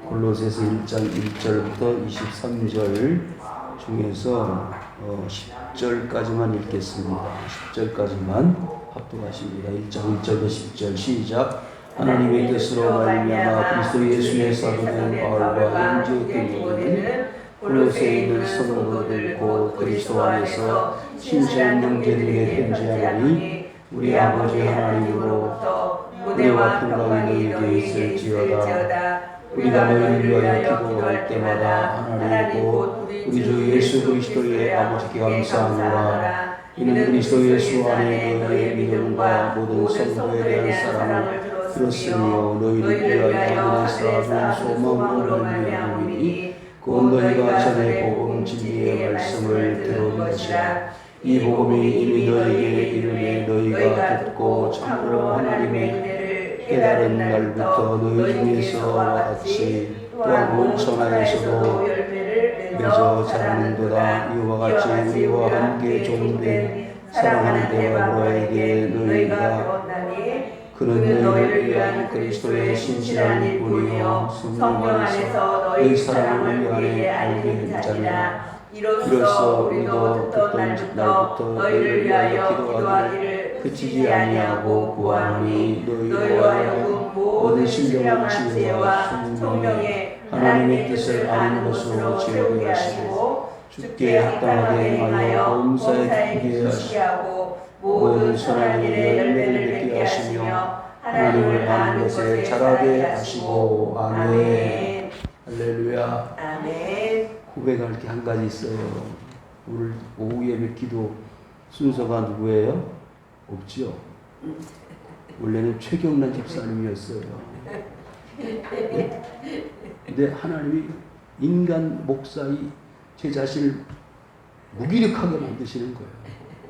골로새서 1장 1절부터 23절 중에서 10절까지만 읽겠습니다. 10절까지만 합독하십니다. 1장 1절부터 10절 시작. 하나님의 뜻으로 말미암아 그리스도 예수의 사도된 바울과 형제들에게는 골로새에 있는 성도들 곧 그리스도 안에서 신실한 형제들에게 편지하노니 우리 아버지 하나님으로부터 은혜와 평강이 너희에게 있을지어다. 우리가 너희를 위하여 기도할 때마다 하나님 곧 우리 주 예수 그리스도의 아버지께 감사하노라. 이는 그리스도 예수 안에 너희의 믿음과 모든 성도에 대한 사랑을 들었으며 너희를 위하여 하늘에서 좋은 소망으로 말미암으니 곧 너희가 전에 복음 진리의 말씀을 들은 것이라. 이 복음이 이미 너희에게 이르매 너희가 듣고 참으로 하나님의 은혜를 깨달은 날부터 너희 중에서 같이 또한 온 천하에서도 맺어 자라는도다. 이와 같이 우리와 함께 종된 사랑하는 데보로에게 너희가 그는 너희를 위한 그리스도의 신실한 분이요 성령 안에서 너희 사랑을 위하여 알게 했잖아. 이로써 우리도 듣던 날부터 너희를 위하여 기도하기를 그치지 아니하고 구하노니 너희로 하여금 모든 신령한 지혜와 성령의 하나님의 뜻을 아는 것으로 지혜게 하시고 주께 합당하게 행하여 범사에 기게 하시고 모든 선한 일에 열매를 맺게 하시며 하나님을 아는 것에 자라게 하시고. 아멘. 할렐루야. 아멘. 고백할 게 한 가지 있어요. 오늘 오후 예배 기도 순서가 누구예요? 없지요? 원래는 최경란 집사님이었어요. 근데 하나님이 인간 목사의 제 자신을 무기력하게 만드시는 거예요.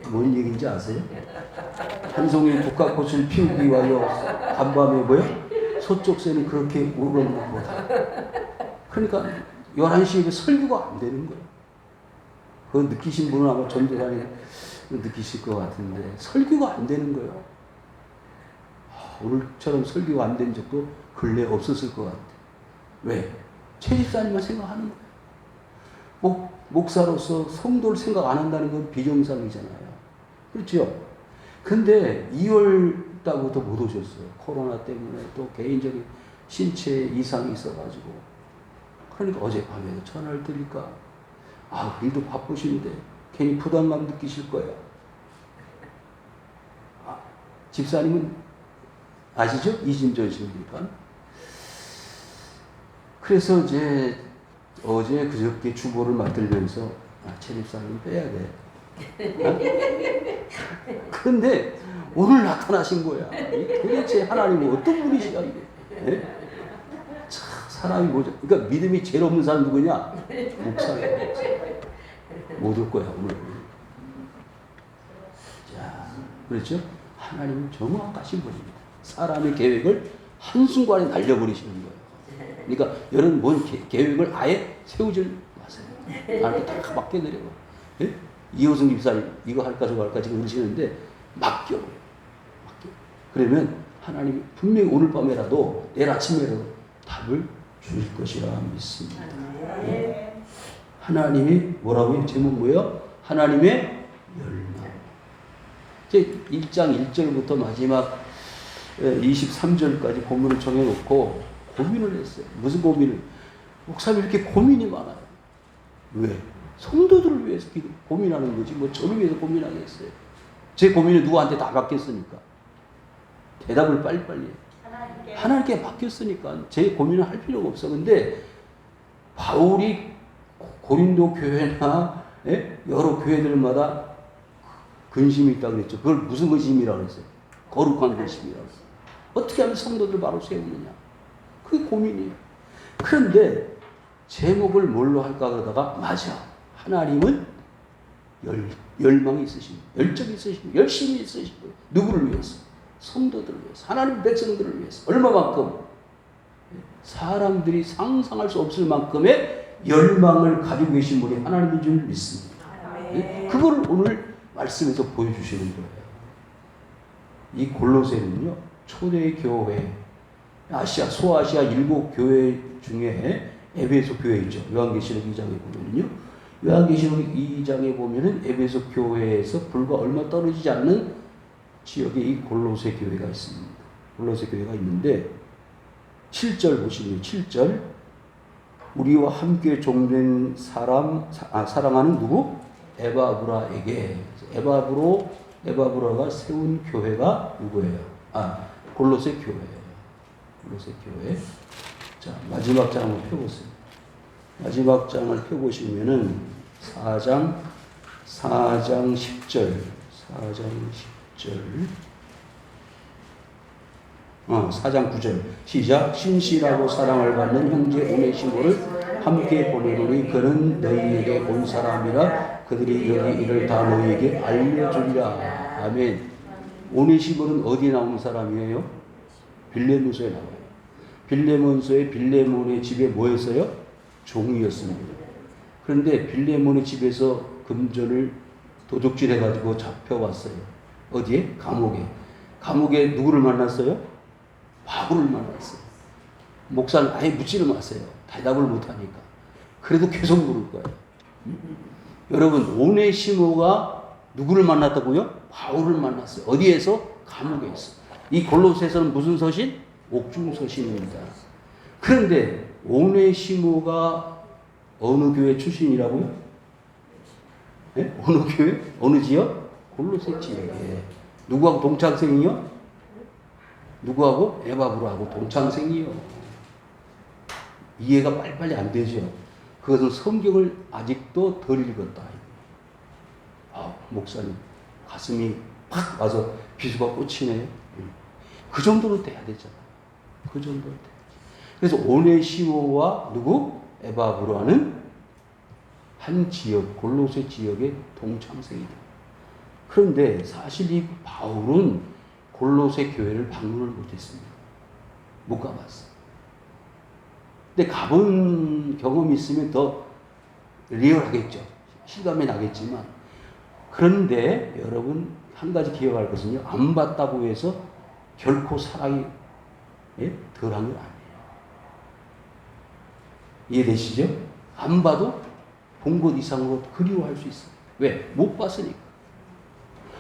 뭔 얘기인지 아세요? 한 송이 국화꽃을 피우기 위하여 한밤에 뭐요? 서쪽새는 그렇게 우르는 것보다. 그러니까 11시에 설교가 안 되는 거예요. 그거 느끼신 분은 아마 전도관이 느끼실 것 같은데 설교가 안 되는 거예요. 오늘처럼 설교가 안 된 적도 근래 없었을 것 같아요. 왜? 최 집사님만 생각하는 거예요. 목사로서 성도를 생각 안 한다는 건 비정상이잖아요. 그렇죠? 근데 2월 달부터 못 오셨어요. 코로나 때문에 또 개인적인 신체 이상이 있어가지고. 그러니까 어젯밤에도 전화를 드릴까? 일도 바쁘신데 괜히 부담감 느끼실 거예요. 집사님은 아시죠? 이진전씨니까. 그래서 이제 어제 그저께 주보를 맡들면서 최 집사님 빼야 돼. 그런데 오늘 나타나신 거야. 도대체 하나님은 어떤 분이시야 이게? 네? 참 사람이 뭐죠? 그러니까 믿음이 제일 없는 사람 누구냐? 목사예요. 못 올 거야 오늘. 자, 그렇죠? 하나님은 정확하신 분입니다. 사람의 계획을 한순간에 날려버리시는 거예요. 그러니까 여러분 뭔 계획을 아예 세우질 마세요. 하나님께 다 맡겨드려요. 예? 이호승 집사님 이거 할까 저거 할까 지금 그러시는데 맡겨. 그러면 하나님이 분명히 오늘 밤에라도 내일 아침에라도 답을 주실 것이라 믿습니다. 예? 하나님이 뭐라고요? 제목 뭐예요? 하나님의 열망. 이제 1장 1절부터 마지막 23절까지 본문을 정해놓고 고민을 했어요. 무슨 고민을? 목사님 이렇게 고민이 많아요. 왜? 성도들을 위해서 고민하는 거지. 뭐 저를 위해서 고민하겠어요. 제 고민을 누구한테 다 맡겼으니까. 대답을 빨리빨리 해요. 하나님께 맡겼으니까 제 고민을 할 필요가 없어. 근데 바울이 고린도 교회나 여러 교회들마다 근심이 있다고 그랬죠. 그걸 무슨 근심이라고 그랬어요? 거룩한 근심이라고 했어요. 어떻게 하면 성도들 바로 세우느냐. 그게 고민이에요. 그런데 제목을 뭘로 할까 그러다가 맞아. 하나님은 열망이 있으시고 열정이 있으시고 열심히 있으시고 누구를 위해서? 성도들을 위해서. 하나님 백성들을 위해서. 얼마만큼? 사람들이 상상할 수 없을 만큼의 열망을 가지고 계신 분이 하나님인 줄 믿습니다. 그걸 오늘 말씀에서 보여주시는 거예요. 이 골로새는요 초대 교회 소아시아 7교회 중에 에베소 교회 있죠. 요한계시록 2장에 보면은요. 요한계시록 2장에 보면은 에베소 교회에서 불과 얼마 떨어지지 않는 지역에 이 골로새 교회가 있습니다. 골로새 교회가 있는데 7절 보시면 7절 우리와 함께 종된 사랑하는 누구? 에바브라에게. 에바브라가 세운 교회가 누구예요? 골로새 교회예요. 골로새 교회. 자, 마지막 장을 펴보세요. 마지막 장을 펴보시면은 4장 10절. 4장 9절. 시작. 신실하고 사랑을 받는 형제 오네시모를 함께 보내노니 그는 너희에게 온 사람이라 그들이 여기 이를 다 너희에게 알려주리라. 아멘. 오네시모는 어디 나오는 사람이에요? 빌레몬서에 나와요. 빌레몬서에 빌레몬의 집에 뭐 했어요? 종이었습니다. 그런데 빌레몬의 집에서 금전을 도둑질해가지고 잡혀왔어요. 어디에? 감옥에. 감옥에 누구를 만났어요? 바울을 만났어요. 목사는 아예 묻지를 마세요. 대답을 못하니까. 그래도 계속 물을 거예요. 여러분, 오네시모가 누구를 만났다고요? 바울을 만났어요. 어디에서? 감옥에서. 이 골로새서는 무슨 서신? 옥중 서신입니다. 그런데 오네시모가 어느 교회 출신이라고요? 네? 어느 교회? 어느 지역? 골로새 지역에. 누구하고 동창생이요? 누구하고? 에바브라하고 동창생이요. 이해가 빨리빨리 안 되죠. 그것은 성경을 아직도 덜 읽었다. 목사님 가슴이 팍 와서 비수가 꽂히네요. 그 정도로 돼야 되잖아. 그 정도로 돼. 그래서 오네시모와 누구? 에바브라는 한 지역, 골로새 지역의 동창생이다. 그런데 사실 이 바울은 골로새 교회를 방문을 못했습니다. 못 가봤어. 근데 가본 경험이 있으면 더 리얼하겠죠. 실감이 나겠지만. 그런데 여러분 한 가지 기억할 것은요. 안 봤다고 해서 결코 사랑이 덜한 건 아니에요. 이해되시죠? 안 봐도 본 것 이상으로 그리워할 수 있어요. 왜? 못 봤으니까.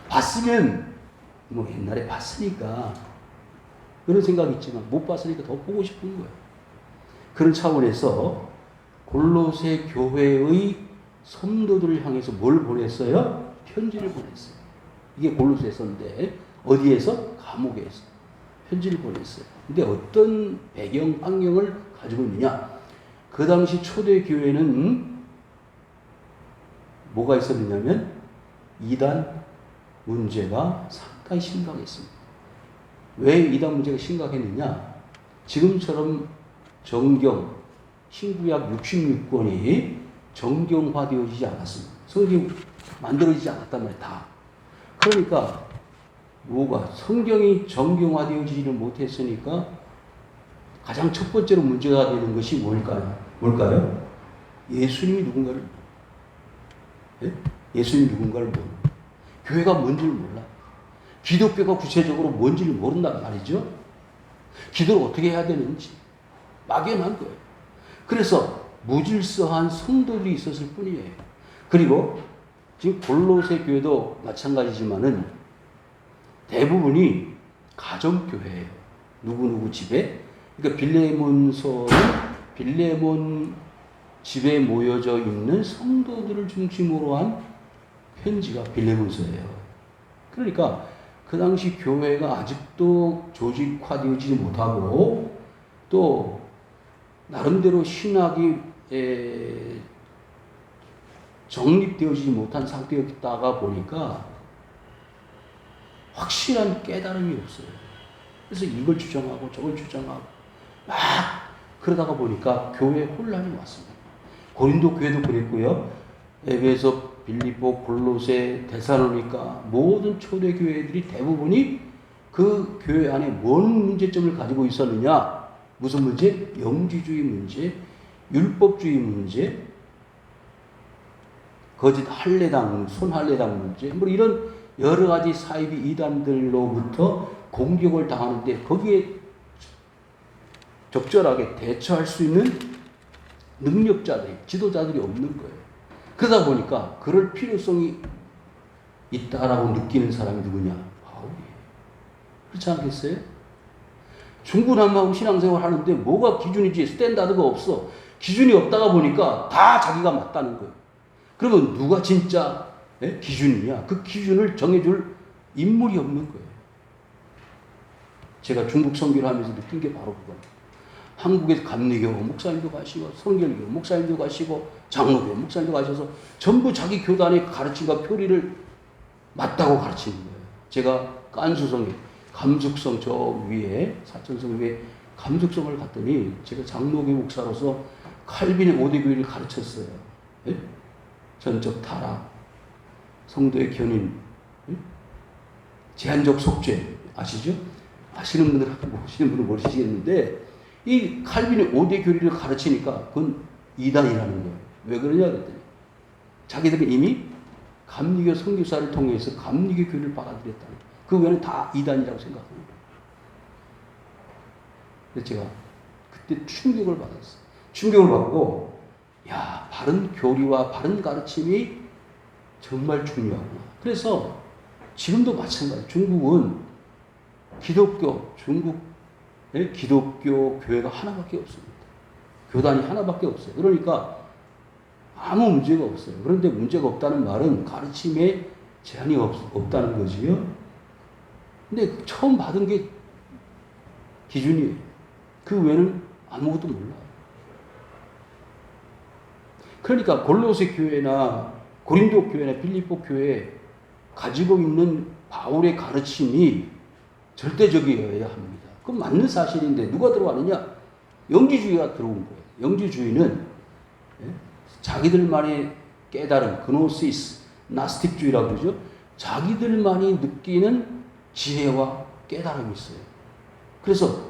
봤으면 뭐 옛날에 봤으니까 그런 생각이 있지만 못 봤으니까 더 보고 싶은 거예요. 그런 차원에서 골로새 교회의 성도들을 향해서 뭘 보냈어요? 편지를 보냈어요. 이게 골로새서인데 어디에서? 감옥에서 편지를 보냈어요. 근데 어떤 배경 환경을 가지고 있느냐? 그 당시 초대 교회는 뭐가 있었느냐면 이단 문제가 상당히 심각했습니다. 왜 이단 문제가 심각했느냐? 지금처럼 정경, 신구약 66권이 정경화되어지지 않았습니다. 성경이 만들어지지 않았단 말이에요. 다. 그러니까 성경이 정경화되어지지를 못했으니까 가장 첫 번째로 문제가 되는 것이 뭘까요? 예수님이 누군가를 모르는. 교회가 뭔지를 몰라. 기독교가 구체적으로 뭔지를 모른단 말이죠. 기도를 어떻게 해야 되는지 막연한 거예요. 그래서 무질서한 성도들이 있었을 뿐이에요. 그리고 지금 골로새 교회도 마찬가지지만은 대부분이 가정교회예요. 누구누구 집에. 그러니까 빌레몬 집에 모여져 있는 성도들을 중심으로 한 편지가 빌레몬서예요. 그러니까 그 당시 교회가 아직도 조직화되지 못하고 또 나름대로 신학이 정립되어지지 못한 상태였다가 보니까 확실한 깨달음이 없어요. 그래서 이걸 주장하고 저걸 주장하고 막 그러다가 보니까 교회에 혼란이 왔습니다. 고린도 교회도 그랬고요. 에베소, 빌립보, 골로새, 데살로니가 모든 초대 교회들이 대부분이 그 교회 안에 뭔 문제점을 가지고 있었느냐? 무슨 문제? 영지주의 문제, 율법주의 문제, 거짓 할례당, 손할례당 문제, 뭐 이런 여러 가지 사이비 이단들로부터 공격을 당하는데 거기에 적절하게 대처할 수 있는 능력자들이, 지도자들이 없는 거예요. 그러다 보니까 그럴 필요성이 있다라고 느끼는 사람이 누구냐? 바울이에요. 그렇지 않겠어요? 중구난방하고 신앙생활 하는데 뭐가 기준이지? 스탠다드가 없어. 기준이 없다가 보니까 다 자기가 맞다는 거예요. 그러면 누가 진짜 기준이냐? 그 기준을 정해줄 인물이 없는 거예요. 제가 중국 선교를 하면서 느낀 게 바로 그거예요. 한국에서 감리교 목사님도 가시고 성결교 목사님도 가시고 장로교 목사님도 가셔서 전부 자기 교단의 가르침과 교리를 맞다고 가르치는 거예요. 제가 깐수성에 감숙성 저 위에 사천성 위에 감숙성을 갔더니 제가 장로교 목사로서 칼빈의 5대 교리를 가르쳤어요. 예? 전적 타락, 성도의 견인, 예? 제한적 속죄 아시죠? 아시는 분들 하고 모르시는 분은 모르시겠는데 이 칼빈의 5대 교리를 가르치니까 그건 이단이라는 거예요. 왜 그러냐 그랬더니 자기들은 이미 감리교 선교사를 통해서 감리교 교리를 받아들였다는 거예요. 그 외에는 다 이단이라고 생각하는 거예요. 그래서 제가 그때 충격을 받았어요. 충격을 받고 야, 바른 교리와 바른 가르침이 정말 중요하구나. 그래서 지금도 마찬가지. 중국은 중국의 기독교 교회가 하나밖에 없습니다. 교단이 하나밖에 없어요. 그러니까 아무 문제가 없어요. 그런데 문제가 없다는 말은 가르침에 제한이 없다는 거지요. 근데 처음 받은 게 기준이에요. 그 외에는 아무것도 몰라요. 그러니까 골로새 교회나 고린도 교회나 빌립보 교회에 가지고 있는 바울의 가르침이 절대적이어야 합니다. 그건 맞는 사실인데 누가 들어왔느냐? 영지주의가 들어온 거예요. 영지주의는 자기들만의 깨달음, 그노시스, 나스틱주의라고 그러죠. 자기들만이 느끼는 지혜와 깨달음이 있어요. 그래서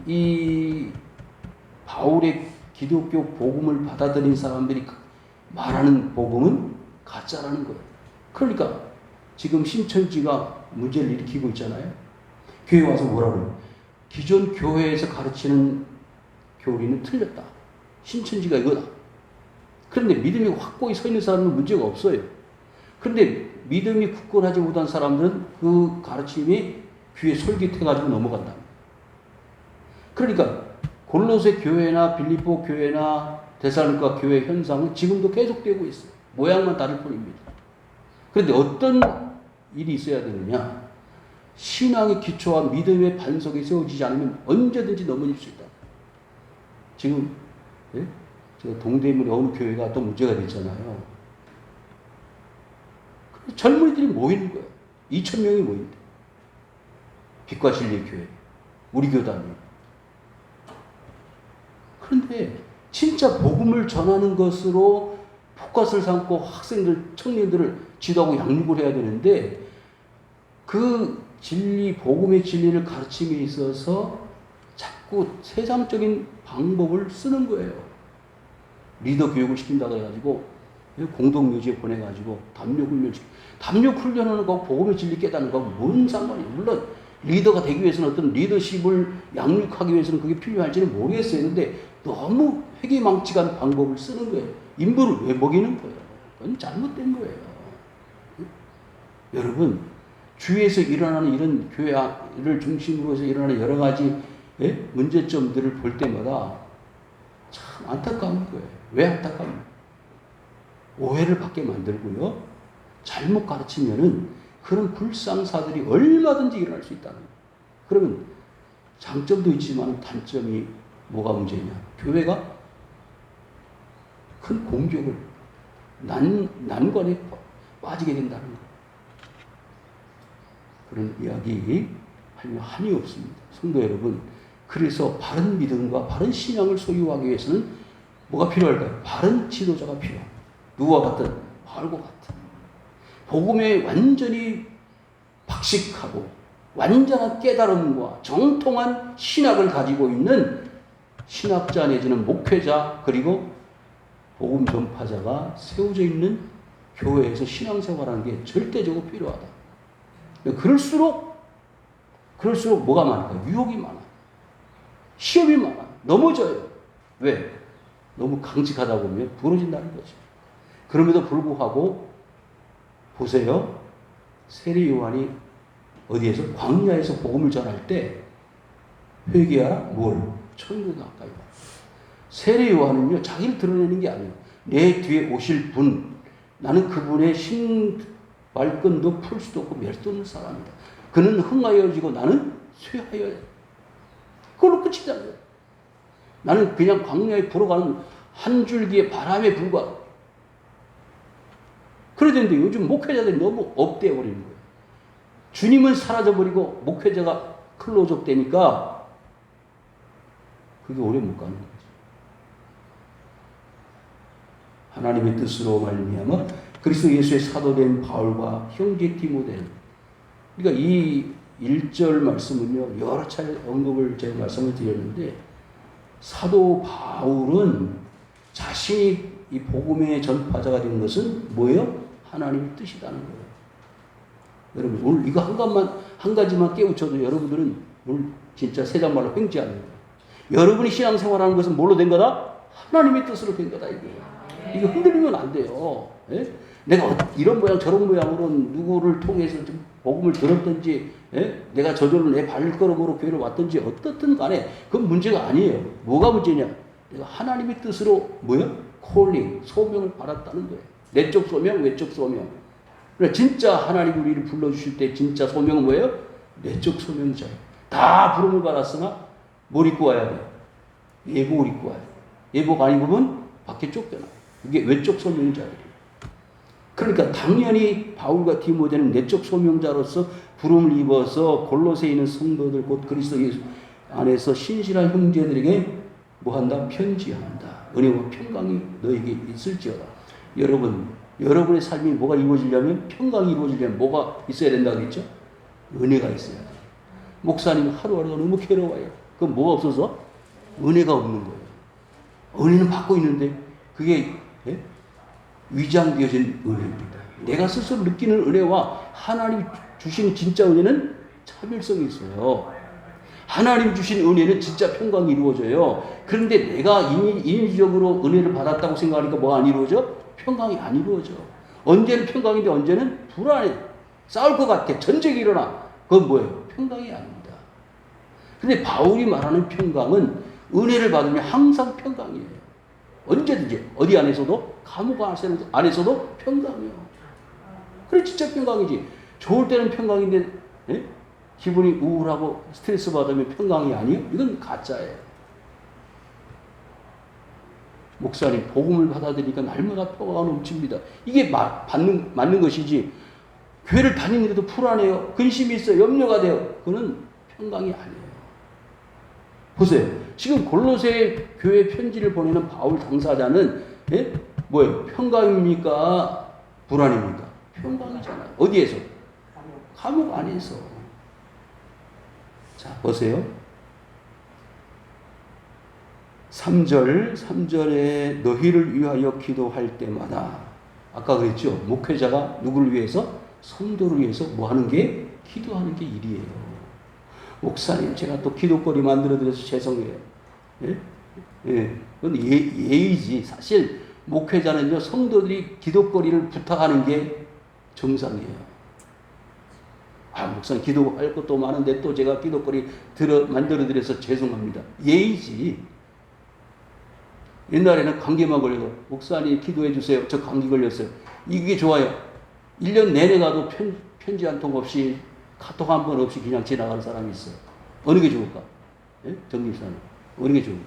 이 바울의 기독교 복음을 받아들인 사람들이 말하는 복음은 가짜라는 거예요. 그러니까 지금 신천지가 문제를 일으키고 있잖아요. 교회 와서 뭐라고요? 기존 교회에서 가르치는 교리는 틀렸다. 신천지가 이거다. 그런데 믿음이 확고히 서 있는 사람은 문제가 없어요. 그런데 믿음이 굳건하지 못한 사람들은 그 가르침이 귀에 솔깃해가지고 넘어간다. 그러니까 골로새 교회나 빌립보 교회나 데살로니가 교회 현상은 지금도 계속되고 있어요. 모양만 다를 뿐입니다. 그런데 어떤 일이 있어야 되느냐? 신앙의 기초와 믿음의 반석이 세워지지 않으면 언제든지 넘어질 수 있다. 지금 제가 동대문의 어느 교회가 또 문제가 됐잖아요. 젊은이들이 모이는 거예요. 2,000명이 모인대. 빛과 진리의 교회. 우리 교단이. 그런데 진짜 복음을 전하는 것으로 포커스를 삼고 학생들, 청년들을 지도하고 양육을 해야 되는데 그 진리, 복음의 진리를 가르침에 있어서 자꾸 세상적인 방법을 쓰는 거예요. 리더 교육을 시킨다고 해가지고 공동묘지에 보내가지고 담력훈련하는 거하고 복음의 진리 깨닫는 거하고 뭔 상관이에요. 물론 리더가 되기 위해서는 어떤 리더십을 양육하기 위해서는 그게 필요할지는 모르겠어요. 근데 너무 회개망측한 방법을 쓰는 거예요. 인부를 왜 먹이는 거예요? 그건 잘못된 거예요. 여러분, 주위에서 일어나는 이런 교회를 중심으로 해서 일어나는 여러 가지 문제점들을 볼 때마다 참 안타까운 거예요. 왜 안타까워요? 오해를 받게 만들고요. 잘못 가르치면은 그런 불상사들이 얼마든지 일어날 수 있다는 거예요. 그러면 장점도 있지만 단점이 뭐가 문제냐? 교회가 큰 공격을 난관에 빠지게 된다는 거예요. 그런 이야기 하면 한이 없습니다. 성도 여러분, 그래서 바른 믿음과 바른 신앙을 소유하기 위해서는 뭐가 필요할까요? 바른 지도자가 필요합니다. 누구와 같은? 바울과 같은. 복음에 완전히 박식하고 완전한 깨달음과 정통한 신학을 가지고 있는 신학자 내지는 목회자 그리고 복음 전파자가 세워져 있는 교회에서 신앙생활하는 게 절대적으로 필요하다. 그럴수록 뭐가 많을까요? 유혹이 많아요. 시험이 많아. 넘어져요. 왜? 너무 강직하다 보면 부러진다는 거죠. 그럼에도 불구하고 보세요. 세례 요한이 어디에서? 광야에서 복음을 전할 때 회개하라 뭘? 천국에 가까이 와. 세례 요한은요 자기를 드러내는 게 아니에요. 내 뒤에 오실 분, 나는 그분의 신발끈도 풀 수도 없고 멸 수도 없는 사람이다. 그는 흥하여지고 나는 쇠하여. 그걸로 끝이잖아요. 나는 그냥 광야에 불어가는 한 줄기의 바람에 불과한. 그러던데 요즘 목회자들이 너무 업되어 버리는 거예요. 주님은 사라져버리고 목회자가 클로즈업 되니까 그게 오래 못 가는 거죠. 하나님의 뜻으로 말미암아 그리스도 예수의 사도된 바울과 형제 디모데. 그러니까 이 1절 말씀은요 여러 차례 언급을 제가 말씀을 드렸는데 사도 바울은 자신이 이 복음의 전파자가 된 것은 뭐예요? 하나님의 뜻이라는 거예요. 여러분 오늘 이거 한 가지만 깨우쳐도 여러분들은 오늘 진짜 세상말로 횡재하는 거예요. 여러분이 신앙생활하는 것은 뭘로 된 거다? 하나님의 뜻으로 된 거다 이거예요. 이거 흔들리면 안 돼요. 예? 내가 이런 모양 저런 모양으로 누구를 통해서 좀 복음을 들었든지 내가 저절로 내 발걸음으로 교회를 왔든지 어떻든 간에 그건 문제가 아니에요. 뭐가 문제냐? 내가 하나님의 뜻으로 뭐예요? 콜링, 소명을 받았다는 거예요. 내적 소명, 외적 소명. 그러니까 진짜 하나님 우리를 불러주실 때 진짜 소명은 뭐예요? 내적 소명자예요. 다 부름을 받았으나 뭘 입고 와야 돼요? 예복을 입고 와요. 예복 안 입으면 밖에 쫓겨나요. 이게 외적 소명자예요. 그러니까 당연히 바울과 디모데는 내적 소명자로서 부름을 입어서 골로새에 있는 성도들 곧 그리스도 예수 안에서 신실한 형제들에게 뭐한다? 편지한다. 은혜와 평강이 너에게 있을지어다. 여러분의 삶이 뭐가 이루어지려면 평강이 이루어지려면 뭐가 있어야 된다고 그랬죠? 은혜가 있어야 돼요. 목사님 하루하루가 너무 괴로워요. 그건 뭐가 없어서? 은혜가 없는 거예요. 은혜는 받고 있는데 그게 위장되어진 은혜입니다. 내가 스스로 느끼는 은혜와 하나님 주신 진짜 은혜는 차별성이 있어요. 하나님 주신 은혜는 진짜 평강이 이루어져요. 그런데 내가 인위적으로 은혜를 받았다고 생각하니까 뭐가 안 이루어져? 평강이 안 이루어져. 언제는 평강인데 언제는 불안해. 싸울 것 같아. 전쟁이 일어나. 그건 뭐예요? 평강이 아닙니다. 근데 바울이 말하는 평강은 은혜를 받으면 항상 평강이에요. 언제든지 어디 안에서도 감옥 안에서도 평강이요. 그래 진짜 평강이지. 좋을 때는 평강인데 기분이 우울하고 스트레스 받으면 평강이 아니에요? 이건 가짜예요. 목사님 복음을 받아들이니까 날마다 평화가 넘칩니다. 이게 맞는 것이지. 교회를 다니는데도 불안해요. 근심이 있어요. 염려가 돼요. 그거는 평강이 아니에요. 보세요. 지금 골로새 교회 편지를 보내는 바울 당사자는 뭐예요? 평강입니까? 불안입니까? 평강이잖아요. 어디에서? 감옥 안에서. 자, 보세요. 3절에 너희를 위하여 기도할 때마다 아까 그랬죠? 목회자가 누구를 위해서? 성도를 위해서 뭐 하는 게? 기도하는 게 일이에요. 목사님 제가 또 기도거리 만들어드려서 죄송해요. 그건 예의지. 사실 목회자는요 성도들이 기도거리를 부탁하는 게 정상이에요. 목사님 기도할 것도 많은데 또 제가 기도거리 만들어드려서 죄송합니다. 예의지. 옛날에는 감기만 걸려도 목사님 기도해 주세요. 저 감기 걸렸어요. 이게 좋아요. 1년 내내 가도 편지 한 통 없이 카톡 한 번 없이 그냥 지나가는 사람이 있어요. 어느 게 좋을까? 정립사님. 어느 게 좋을까?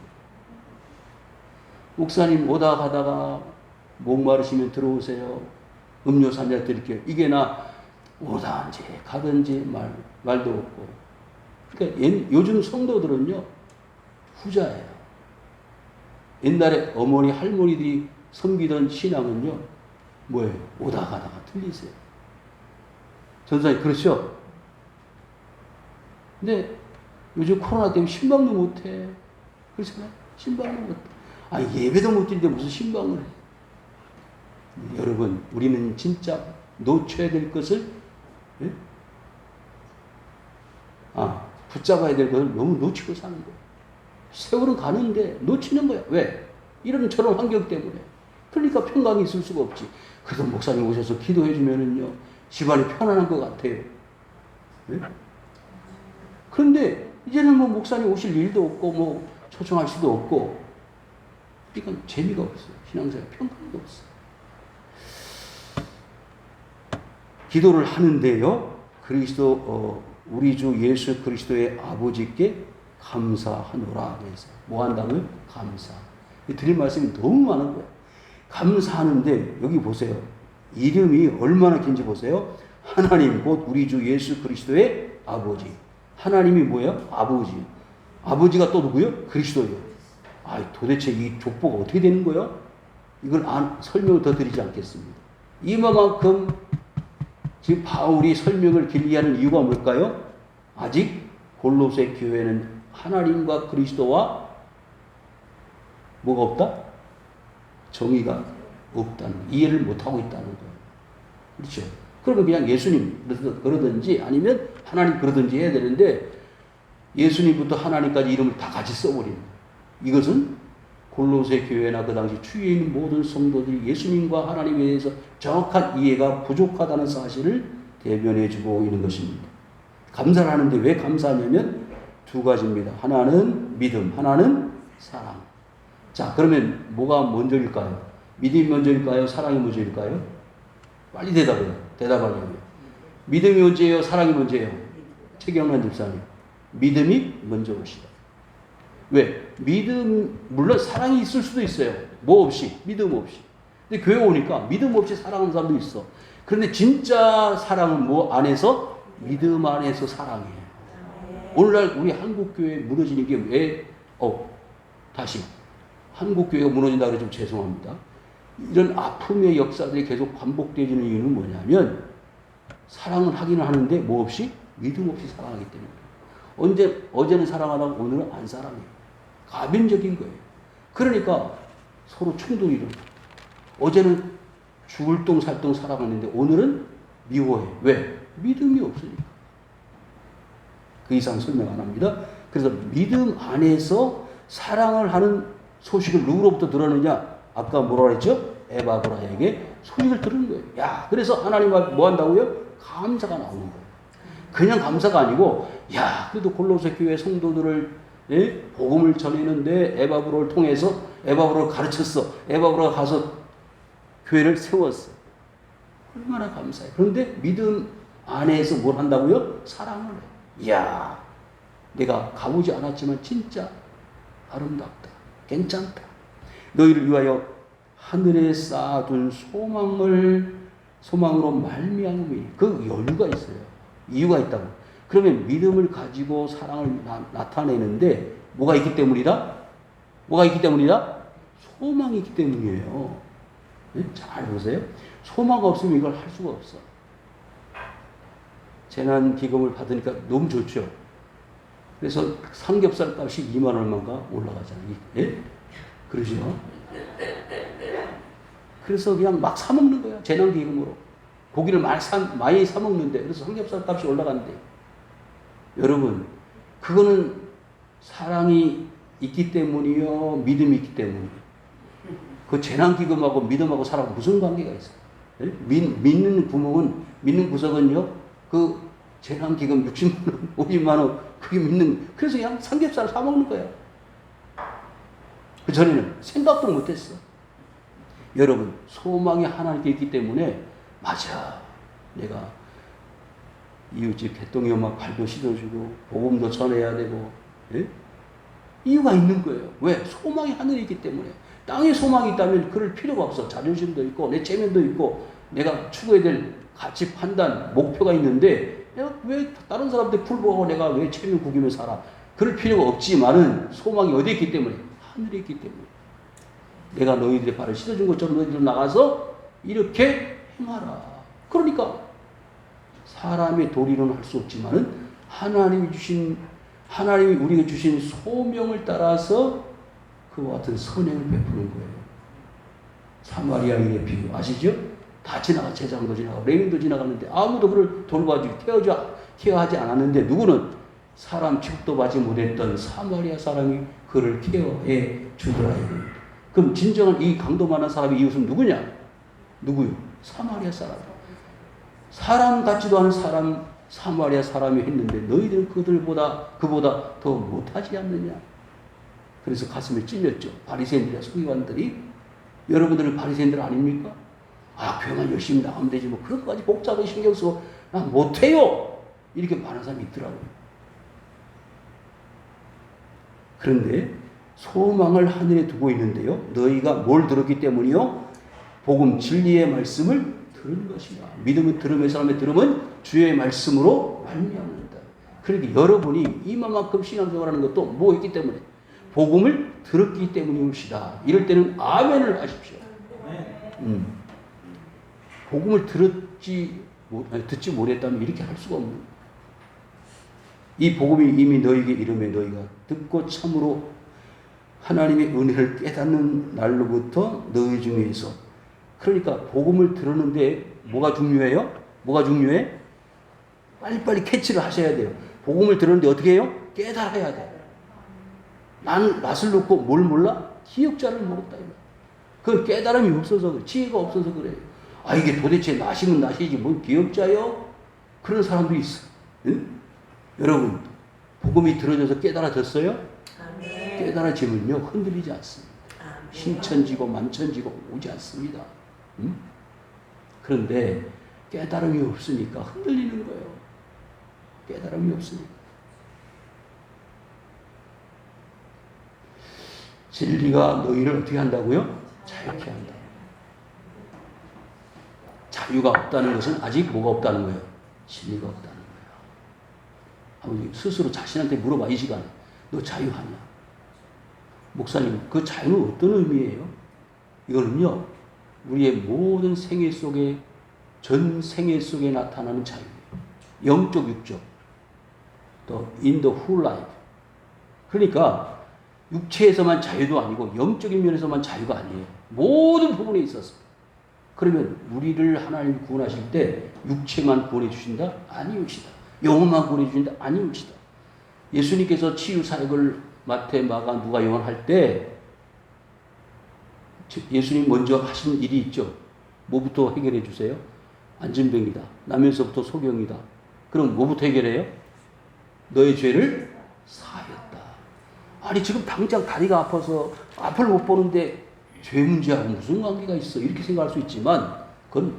목사님 오다 가다가 목마르시면 들어오세요. 음료수 한 잔 드릴게요. 이게 나 오다든지 가든지 말도 없고. 그러니까 요즘 성도들은요. 후자예요. 옛날에 어머니 할머니들이 섬기던 신앙은요. 뭐예요? 오다 가다가 틀리세요. 전사님 그렇죠? 근데 요즘 코로나 때문에 신방도 못해. 그렇잖아요? 신방도 못해. 예배도 못 드리는데 무슨 신방을 해. 여러분 우리는 진짜 놓쳐야 될 것을 붙잡아야 될 것을 너무 놓치고 사는 거예요. 세월은 가는데 놓치는 거야. 왜? 이런 저런 환경 때문에. 그러니까 평강이 있을 수가 없지. 그래서 목사님 오셔서 기도해 주면은요, 집안이 편안한 것 같아요. 네? 그런데 이제는 뭐 목사님 오실 일도 없고 뭐 초청할 수도 없고, 그러니까 재미가 없어요. 신앙생활 평강이 없어요. 기도를 하는데요, 우리 주 예수 그리스도의 아버지께 감사하노라. 그래서 뭐 한다고요? 감사. 드린 말씀이 너무 많은 거예요. 감사하는데 여기 보세요. 이름이 얼마나 긴지 보세요. 하나님 곧 우리 주 예수 그리스도의 아버지. 하나님이 뭐예요? 아버지. 아버지가 또 누구요? 그리스도예요. 도대체 이 족보가 어떻게 되는 거예요? 이걸 설명을 더 드리지 않겠습니다. 이만큼 지금 바울이 설명을 길게 하는 이유가 뭘까요? 아직 골로새 교회는 하나님과 그리스도와 뭐가 없다? 정의가 없다는, 이해를 못하고 있다는 거예요. 그렇죠? 그러면 그냥 예수님 그러든지 아니면 하나님 그러든지 해야 되는데, 예수님부터 하나님까지 이름을 다 같이 써버리는 거예요. 이것은 골로새 교회나 그 당시 주위에 있는 모든 성도들이 예수님과 하나님에 대해서 정확한 이해가 부족하다는 사실을 대변해주고 있는 것입니다. 감사를 하는데 왜 감사하냐면 두 가지입니다. 하나는 믿음, 하나는 사랑. 자, 그러면 뭐가 먼저일까요? 믿음이 먼저일까요? 사랑이 먼저일까요? 빨리 대답해요. 대답하려면. 믿음이 먼저예요? 사랑이 먼저예요? 최경란 집사님. 믿음이 먼저 오시다. 왜? 물론 사랑이 있을 수도 있어요. 뭐 없이, 믿음 없이. 근데 교회 오니까 믿음 없이 사랑하는 사람도 있어. 그런데 진짜 사랑은 뭐 안에서? 믿음 안에서 사랑이에요. 오늘날 우리 한국교회 무너지는 게 왜? 다시. 한국교회가 무너진다 그래서 좀 죄송합니다. 이런 아픔의 역사들이 계속 반복되어지는 이유는 뭐냐면, 사랑을 하기는 하는데 뭐 없이? 믿음 없이 사랑하기 때문에. 어제는 사랑하다가 오늘은 안 사랑해요. 가변적인 거예요. 그러니까 서로 충돌이 일어나요. 어제는 죽을 똥 살 똥 사랑하는데 오늘은 미워해. 왜? 믿음이 없으니까. 그 이상 설명 안 합니다. 그래서 믿음 안에서 사랑을 하는 소식을 누구로부터 들었느냐? 아까 뭐라 그랬죠? 에바브라에게 소식을 들은 거예요. 야, 그래서 하나님 앞에 뭐 한다고요? 감사가 나오는 거예요. 그냥 감사가 아니고, 야, 그래도 골로새 교회 성도들을 복음을 전했는데 에바브로를 통해서 에바브로를 가르쳤어. 에바브로가 가서 교회를 세웠어. 얼마나 감사해. 그런데 믿음 안에서 뭘 한다고요? 사랑을 해. 이야, 내가 가보지 않았지만 진짜 아름답다. 괜찮다. 너희를 위하여 하늘에 쌓아둔 소망으로 말미암음이, 그 여유가 있어요. 이유가 있다고. 그러면 믿음을 가지고 사랑을 나타내는데 뭐가 있기 때문이다? 뭐가 있기 때문이다? 소망이 있기 때문이에요. 네? 잘 보세요. 소망 없으면 이걸 할 수가 없어. 재난기금을 받으니까 너무 좋죠. 그래서 삼겹살 값이 2만 얼마인가 올라가잖아요. 예? 그러죠. 그래서 그냥 막 사먹는 거야. 재난기금으로. 고기를 많이 사먹는데, 그래서 삼겹살 값이 올라간대. 여러분, 그거는 사랑이 있기 때문이요, 믿음이 있기 때문이요. 그 재난기금하고 믿음하고 사랑 무슨 관계가 있어요? 믿는 구석은요, 그 재난기금 60만 원, 50만 원, 그게 그래서 그냥 삼겹살 사먹는 거야. 그 전에는 생각도 못했어. 여러분, 소망이 하나님께 있기 때문에, 맞아, 내가 이웃집 개똥이 엄마 발도 씻어주고 복음도 전해야 되고, 예? 이유가 있는 거예요. 왜? 소망이 하늘에 있기 때문에. 땅에 소망이 있다면 그럴 필요가 없어. 자존심도 있고 내 체면도 있고 내가 추구해야 될 가치 판단 목표가 있는데, 내가 왜 다른 사람들 풀보고 내가 왜 체면 구기며 살아? 그럴 필요가 없지만은 소망이 어디에 있기 때문에? 하늘에 있기 때문에. 내가 너희들의 발을 씻어준 것처럼 너희들 나가서 이렇게 행하라. 그러니까 사람의 도리로는 할 수 없지만은 하나님이 우리에게 주신 소명을 따라서 그와 같은 선행을 베푸는 거예요. 사마리아인의 비유 아시죠? 다 지나가, 제장도 지나가고 레윈도 지나갔는데 아무도 그를 돌봐주고 케어하지 않았는데, 누구는 사람 취급도 받지 못했던 사마리아 사람이 그를 케어해 주더라 이겁니다. 그럼 진정한 이 강도 많은 사람의 이웃은 누구냐? 누구요? 사마리아 사람. 사람 같지도 않은 사람, 사마리아 사람이 했는데 너희들은 그보다 더 못하지 않느냐? 그래서 가슴에 찔렸죠. 바리새인들이나 서기관들이. 여러분들은 바리새인들 아닙니까? 아, 교회만 열심히 나가면 되지 뭐 그런 것까지 복잡하게 신경 쓰고 나 못해요. 이렇게 말하는 사람이 있더라고요. 그런데 소망을 하늘에 두고 있는데요. 너희가 뭘 들었기 때문이요? 복음 진리의 말씀을 들은 것이다. 믿음은 들음의 사람의 들음은 주의 말씀으로 말미암는다. 그러니까 여러분이 이만큼 신앙생활하는 것도 뭐 있기 때문에? 복음을 들었기 때문이옵시다. 이럴 때는 아멘을 하십시오. 복음을 듣지 못했다면 이렇게 할 수가 없는 거예요. 이 복음이 이미 너희에게 이름에 너희가 듣고 참으로 하나님의 은혜를 깨닫는 날로부터 너희 중에서, 그러니까 복음을 들었는데 뭐가 중요해요? 뭐가 중요해? 빨리빨리 캐치를 하셔야 돼요. 복음을 들었는데 어떻게 해요? 깨달아야 돼요. 나는 낯을 놓고 뭘 몰라? 기억자를 모른다. 그건 깨달음이 없어서 그래. 지혜가 없어서 그래요. 아, 이게 도대체 낯이면 낯이지 뭔 기억자요? 그런 사람도 있어. 응? 여러분, 복음이 들어져서 깨달아졌어요? 깨달아지면요 흔들리지 않습니다. 신천지고 만천지고 오지 않습니다. 응? 그런데 깨달음이 없으니까 흔들리는 거예요. 깨달음이 없으니까. 진리가 너희를 어떻게 한다고요? 자유케 한다. 자유가 없다는 것은 아직 뭐가 없다는 거예요? 진리가 없다는 거예요. 아버지 스스로 자신한테 물어봐. 이 시간에 너 자유하냐? 목사님, 그 자유는 어떤 의미예요? 이거는요 우리의 모든 생애 속에, 전 생애 속에 나타나는 자유예요. 영적, 육적, 또 in the whole life. 그러니까 육체에서만 자유도 아니고 영적인 면에서만 자유가 아니에요. 모든 부분에 있어서. 그러면 우리를 하나님 구원하실 때 육체만 구원해 주신다? 아니옵시다. 영혼만 구원해 주신다? 아니옵시다. 예수님께서 치유 사역을 마태, 마가, 누가, 요한 할 때 예수님 먼저 하신 일이 있죠. 뭐부터 해결해 주세요? 안진병이다. 나면서부터 소경이다. 그럼 뭐부터 해결해요? 너의 죄를 사하였다. 아니 지금 당장 다리가 아파서 앞을 못 보는데 죄 문제하고 무슨 관계가 있어? 이렇게 생각할 수 있지만 그건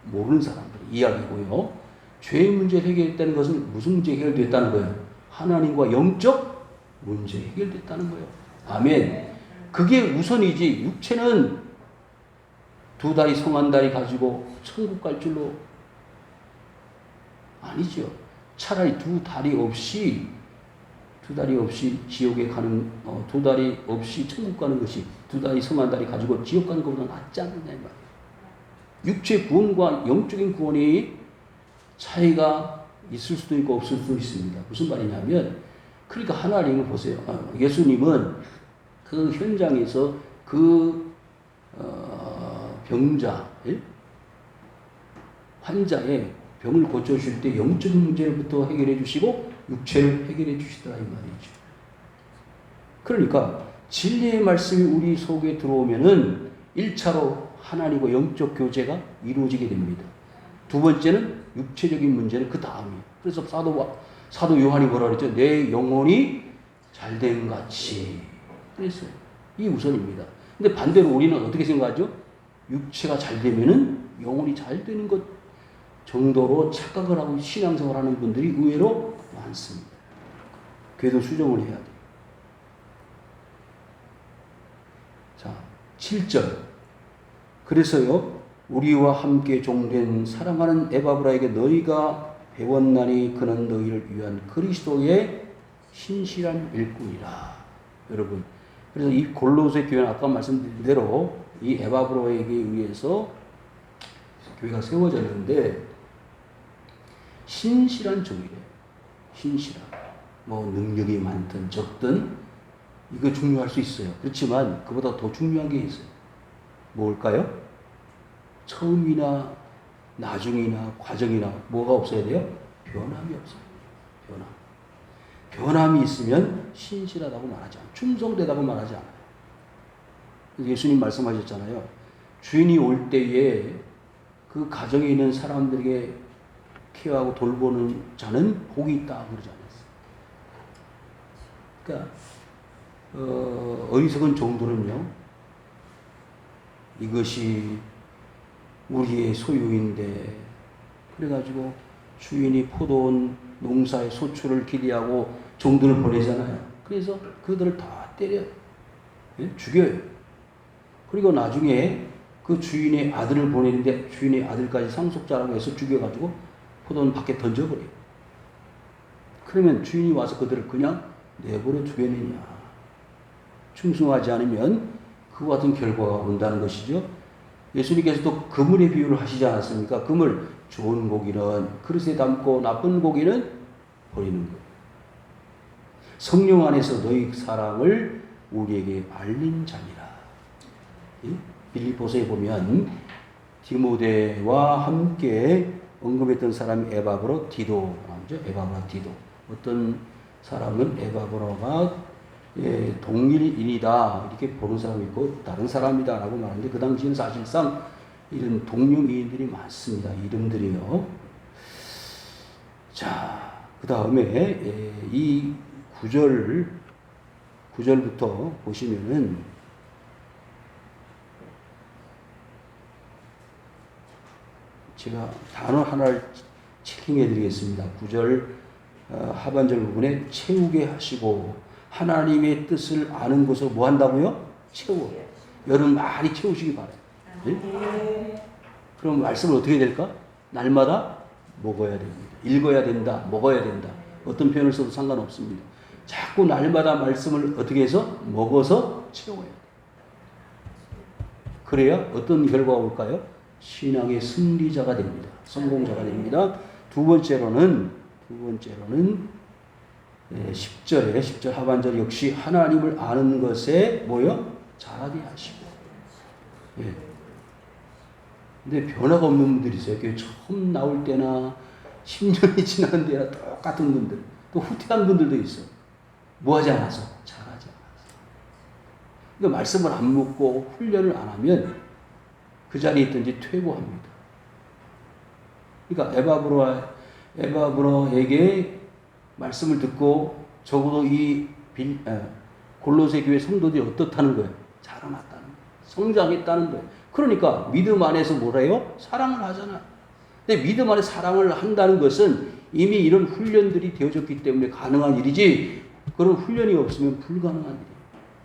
모르는 사람들의 이야기고요. 죄 문제를 해결했다는 것은 무슨 문제 해결됐다는 거예요? 하나님과 영적 문제 해결됐다는 거예요. 아멘. 그게 우선이지. 육체는 두 다리 성한 다리 가지고 천국 갈 줄로 아니죠. 차라리 두 다리 없이 지옥에 가는, 두 다리 없이 천국 가는 것이 두 다리 성한 다리 가지고 지옥 가는 것보다 낫지 않느냐 이 말이에요. 육체 구원과 영적인 구원이 차이가 있을 수도 있고 없을 수도 있습니다. 무슨 말이냐면, 그러니까 하나님을 보세요. 예수님은 그 현장에서 그 병자, 환자의 병을 고쳐주실 때 영적인 문제부터 해결해 주시고 육체를 해결해 주시더라 이 말이죠. 그러니까 진리의 말씀이 우리 속에 들어오면은 1차로 하나님과 영적 교제가 이루어지게 됩니다. 두 번째는 육체적인 문제는 그 다음이에요. 그래서 사도 요한이 뭐라 그랬죠? 내 영혼이 잘된 같이. 그랬어요. 이 우선입니다. 근데 반대로 우리는 어떻게 생각하죠? 육체가 잘 되면은 영혼이 잘 되는 것 정도로 착각을 하고 신앙생활 하는 분들이 의외로 많습니다. 그래도 수정을 해야 돼요. 자, 7절. 그래서요, 우리와 함께 종된 사랑하는 에바브라에게 너희가 배웠나니 그는 너희를 위한 그리스도의 신실한 일꾼이라. 여러분, 그래서 이 골로새 교회는 아까 말씀드린 대로 이 에바브라에게 의해서 교회가 세워졌는데 신실한 종이래요. 신실한. 뭐 능력이 많든 적든 이거 중요할 수 있어요. 그렇지만 그보다 더 중요한 게 있어요. 뭘까요? 처음이나 나중이나 과정이나 뭐가 없어야 돼요? 변함이 없어요. 변함. 변함이 있으면 신실하다고 말하지 않아요. 충성되다고 말하지 않아요. 예수님 말씀하셨잖아요. 주인이 올 때에 그 가정에 있는 사람들에게 케어하고 돌보는 자는 복이 있다 그러지 않았어요. 그러니까 어리석은 종들은요, 이것이 우리의 소유인데 그래가지고 주인이 포도원 농사의 소출을 기대하고 종들을 보내잖아요. 그래서 그들을 다 때려 죽여요. 그리고 나중에 그 주인의 아들을 보내는데 주인의 아들까지 상속자라고 해서 죽여가지고 포도원 밖에 던져버려요. 그러면 주인이 와서 그들을 그냥 내버려 두겠느냐. 충성하지 않으면 그와 같은 결과가 온다는 것이죠. 예수님께서도 그물의 비유를 하시지 않았습니까? 그물, 좋은 고기는 그릇에 담고 나쁜 고기는 버리는 거예요. 성령 안에서 너희 사랑을 우리에게 알린 자니라. 빌립보서에 보면 디모데와 함께 언급했던 사람이 에바브로 디도 나오죠. 에바브로 디도. 어떤 사람은 에바브로가 동일인이다 이렇게 보는 사람이 있고 다른 사람이다 라고 말하는데 그 당시에는 사실상 이런 동료미인들이 많습니다. 이름들이요. 자, 그 다음에 이 9절부터 보시면은 제가 단어 하나를 체킹해 드리겠습니다. 9절 하반절 부분에 채우게 하시고 하나님의 뜻을 아는 것을 뭐 한다고요? 채워. 여러분 많이 채우시기 바라요. 네? 그럼 말씀은 어떻게 될까? 날마다 먹어야 됩니다. 읽어야 된다. 먹어야 된다. 어떤 표현을 써도 상관없습니다. 자꾸 날마다 말씀을 어떻게 해서? 먹어서 채워야 돼요. 그래야 어떤 결과가 올까요? 신앙의 승리자가 됩니다. 성공자가 됩니다. 두 번째로는 10절 하반절 역시 하나님을 아는 것에 뭐요? 자라게 하시고. 예. 근데 변화가 없는 분들이 있어요. 교회 처음 나올 때나 10년이 지난 데나 똑같은 분들, 또 후퇴한 분들도 있어요. 뭐 하지 않아서? 잘하지 않아서. 그러니까 말씀을 안 묻고 훈련을 안 하면 그 자리에 있든지 퇴보합니다. 그러니까 에바브로에게 말씀을 듣고 적어도 이 골로새 교회 성도들이 어떻다는 거예요? 자라났다는 거예요. 성장했다는 거예요. 그러니까 믿음 안에서 뭐래요? 사랑을 하잖아. 근데 믿음 안에 사랑을 한다는 것은 이미 이런 훈련들이 되어졌기 때문에 가능한 일이지 그런 훈련이 없으면 불가능한 일이에요.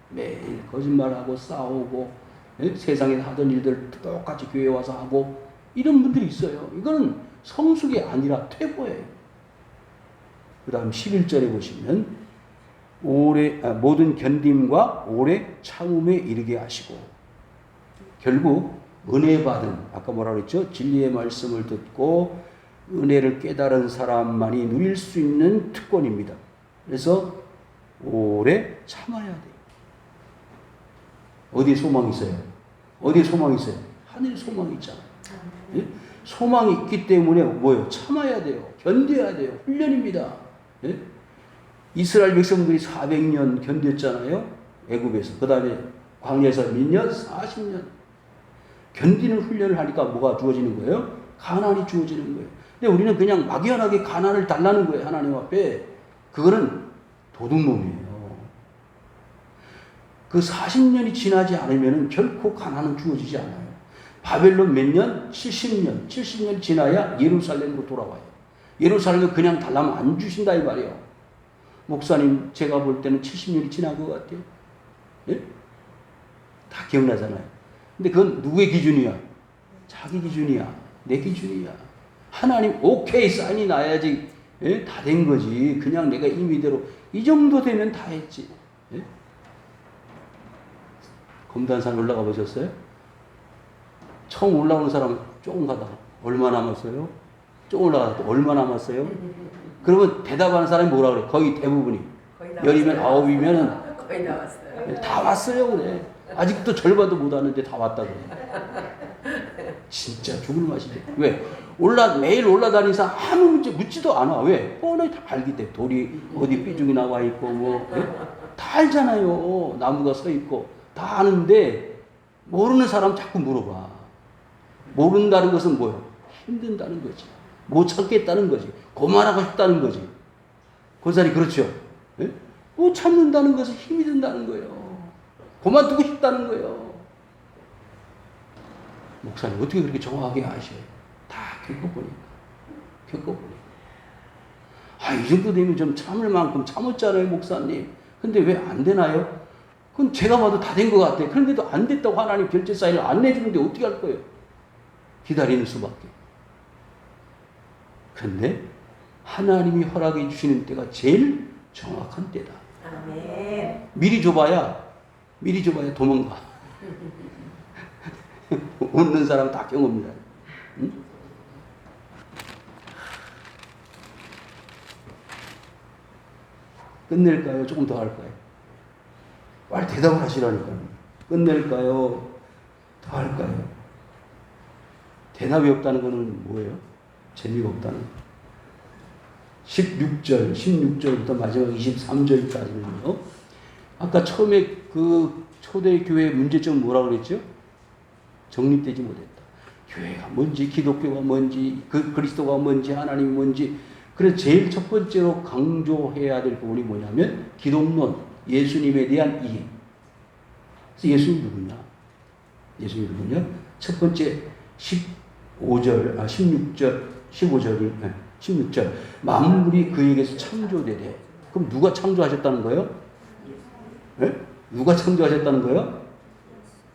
매일 거짓말하고 싸우고 세상에 하던 일들 똑같이 교회에 와서 하고 이런 분들이 있어요. 이거는 성숙이 아니라 퇴보예요. 그 다음 11절에 보시면 모든 견딤과 오래 참음에 이르게 하시고 결국 은혜 받은 아까 뭐라 그랬죠? 진리의 말씀을 듣고 은혜를 깨달은 사람만이 누릴 수 있는 특권입니다. 그래서 오래 참아야 돼요. 어디에 소망이 있어요? 어디에 소망이 있어요? 하늘에 소망이 있잖아요. 예? 소망이 있기 때문에 뭐예요? 참아야 돼요. 견뎌야 돼요. 훈련입니다. 예? 이스라엘 백성들이 400년 견뎠잖아요. 애굽에서. 그 다음에 광야에서 몇 년? 40년. 견디는 훈련을 하니까 뭐가 주어지는 거예요? 가난이 주어지는 거예요. 근데 우리는 그냥 막연하게 가난을 달라는 거예요. 하나님 앞에. 그거는 도둑놈이에요. 그 40년이 지나지 않으면 결코 가난은 주어지지 않아요. 바벨론 몇 년? 70년. 70년 지나야 예루살렘으로 돌아와요. 예루살렘을 그냥 달라면 안 주신다 이 말이에요. 목사님 제가 볼 때는 70년이 지난 것 같아요. 예? 다 기억나잖아요. 근데 그건 누구의 기준이야? 자기 기준이야. 내 기준이야. 하나님 오케이 사인이 나야지 예? 다 된 거지. 그냥 내가 임의대로 이 정도 되면 다 했지. 예? 검단산 올라가 보셨어요? 처음 올라오는 사람은 조금 가다가 얼마 남았어요? 조금 올라가다 얼마 남았어요? 그러면 대답하는 사람이 뭐라 그래? 거의 대부분이. 열이면 아홉이면은 거의 다 왔어요. 다 왔어요 그래. 아직도 절반도 못 왔는데 다 왔다 그래. 진짜 죽을 맛이지. 왜? 매일 올라다니는 사람 아무 문제 묻지도 않아. 왜? 뻔히 다 알기 때문에. 돌이 어디 삐죽이 나와 있고, 다 알잖아요. 나무가 서 있고. 다 아는데, 모르는 사람 자꾸 물어봐. 모른다는 것은 뭐예요? 힘든다는 거지. 못 참겠다는 거지. 그만하고 싶다는 거지. 권사님, 그렇죠? 예? 못 참는다는 것은 힘이 든다는 거예요. 그만두고 싶다는 거예요. 목사님, 어떻게 그렇게 정확하게 아셔요? 다 겪어보니까. 이 정도 되면 좀 참을 만큼 참았잖아요, 목사님. 근데 왜 안 되나요? 그건 제가 봐도 다 된 것 같아요. 그런데도 안 됐다고 하나님 결제 사인을 안 내주는데 어떻게 할 거예요? 기다리는 수밖에. 그런데 하나님이 허락해 주시는 때가 제일 정확한 때다. 아멘. 미리 줘봐야 도망가. 웃는 사람 다 경험이다. 응? 끝낼까요? 조금 더 할까요? 빨리 대답을 하시라니까요. 끝낼까요? 더 할까요? 대답이 없다는 것은 뭐예요? 재미가 없다는 거. 16절부터 마지막 23절까지는요. 아까 처음에 그 초대교회의 문제점은 뭐라고 그랬죠? 정립되지 못했다. 교회가 뭔지, 기독교가 뭔지, 그리스도가 뭔지, 하나님이 뭔지. 그래서 제일 첫 번째로 강조해야 될 부분이 뭐냐면 기독론, 예수님에 대한 이해. 그래서 예수님 누구냐? 첫 번째 16절. 만물이 그에게서 창조되되. 그럼 누가 창조하셨다는 거예요? 네? 누가 창조하셨다는 거예요?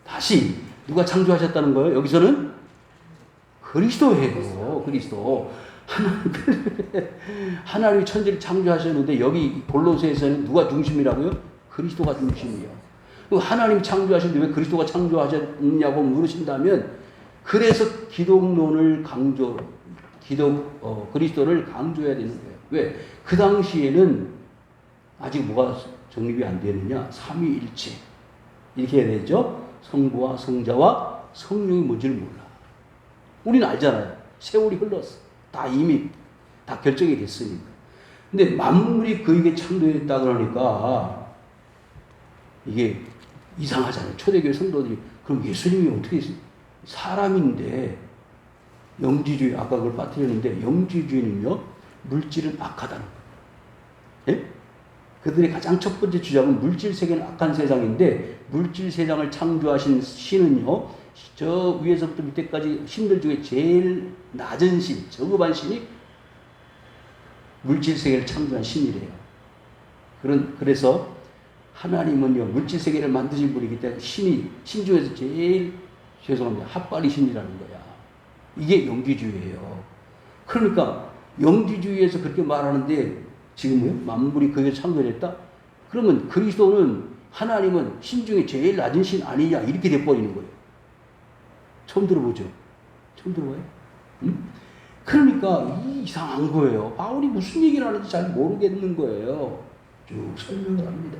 다시 누가 창조하셨다는 거예요? 여기서는 그리스도예요. 그리스도. 하나님이 천지를 창조하셨는데 여기 골로새에서는 누가 중심이라고요? 그리스도가 중심이에요. 하나님이 창조하셨는데 왜 그리스도가 창조하셨냐고 물으신다면 그래서 기독론을 그리스도를 강조해야 되는 거예요. 왜? 그 당시에는 아직 뭐가 정립이 안 되느냐? 삼위일체. 이렇게 해야 되죠? 성부와 성자와 성령이 뭔지를 몰라. 우리는 알잖아요. 세월이 흘렀어. 이미 다 결정이 됐으니까. 근데 만물이 그에게 창조했다 그러니까 이게 이상하잖아요. 초대교회 성도들이 그럼 예수님이 어떻게 사람인데 영지주의, 아까 그걸 빠뜨렸는데 영지주의는요 물질은 악하다는 거예요. 예? 그들의 가장 첫 번째 주장은 물질 세계는 악한 세상인데 물질 세상을 창조하신 신은요 저 위에서부터 밑에까지 신들 중에 제일 낮은 신, 저급한 신이 물질 세계를 창조한 신이래요. 그래서 하나님은요 물질 세계를 만드신 분이기 때문에 신 중에서 제일 핫바리 신이라는 거야. 이게 영지주의예요. 그러니까 영지주의에서 그렇게 말하는데 지금요 만물이 그에게 창조됐다? 그러면 그리스도는 하나님은 신 중에 제일 낮은 신 아니냐 이렇게 돼버리는 거예요. 처음 들어보죠? 처음 들어봐요? 응? 그러니까 이상한 거예요. 바울이 무슨 얘기를 하는지 잘 모르겠는 거예요. 쭉 설명을 합니다.